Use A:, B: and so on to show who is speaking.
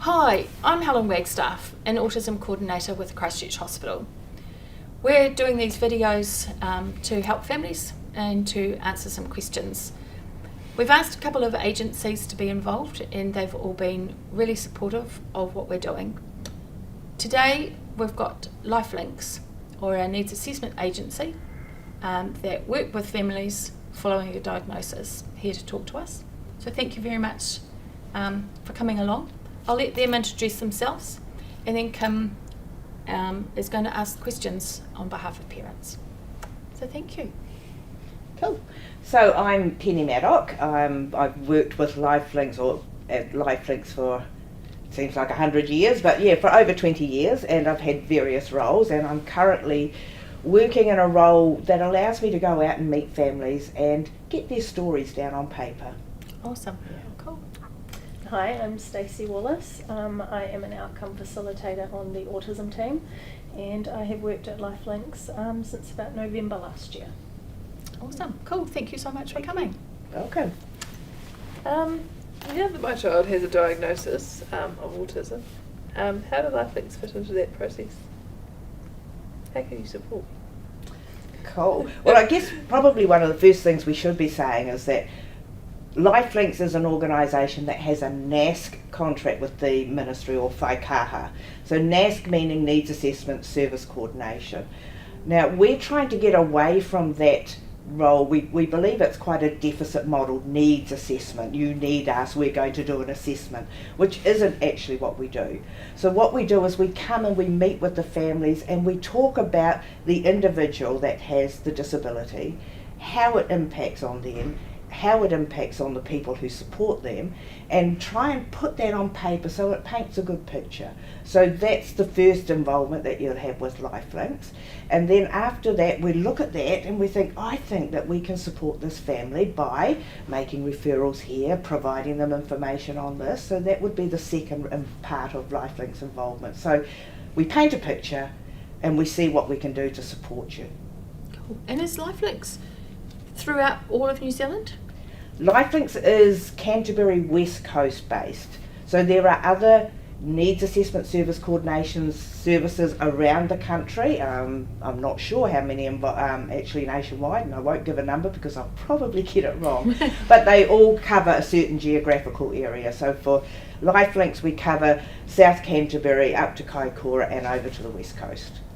A: Hi, I'm Helen Wagstaff, an Autism Coordinator with Christchurch Hospital. We're doing these videos to help families and to answer some questions. We've asked a couple of agencies to be involved and they've all been really supportive of what we're doing. Today we've got Lifelinks, or a needs assessment agency that work with families following a diagnosis, here to talk to us. So thank you very much for coming along. I'll let them introduce themselves, and then Kim is going to ask questions on behalf of parents. So thank you.
B: Cool. So I'm Pene Maddock. I've worked with Lifelinks, or at Lifelinks for, seems like 100 years, but yeah, for over 20 years, and I've had various roles, and I'm currently working in a role that allows me to go out and meet families and get their stories down on paper.
A: Awesome. Yeah. Cool.
C: Hi, I'm Stacey Willis. I am an outcome facilitator on the autism team, and I have worked at Lifelinks since about November last year.
A: Awesome. Cool. Thank you so much for coming.
B: Welcome.
D: Now that my child has a diagnosis of autism, how do Lifelinks fit into that process? How can you support?
B: Cool. Well, I guess probably one of the first things we should be saying is that Lifelinks is an organisation that has a NASC contract with the Ministry, or Whaikaha. So NASC meaning Needs Assessment Service Coordination. Now we're trying to get away from that role. We believe it's quite a deficit model, needs assessment. You need us, we're going to do an assessment, which isn't actually what we do. So what we do is we come and we meet with the families and we talk about the individual that has the disability, how it impacts on them, how it impacts on the people who support them, and try and put that on paper so it paints a good picture. So that's the first involvement that you'll have with Lifelinks. And then after that we look at that and we think, I think that we can support this family by making referrals here, providing them information on this. So that would be the second part of Lifelinks involvement. So we paint a picture and we see what we can do to support you.
A: Cool. And is Lifelinks throughout all of New Zealand?
B: Lifelinks is Canterbury West Coast based. So there are other needs assessment service coordination services around the country. I'm not sure how many actually nationwide, and I won't give a number because I'll probably get it wrong. But they all cover a certain geographical area. So for Lifelinks we cover South Canterbury up to Kaikoura and over to the West Coast.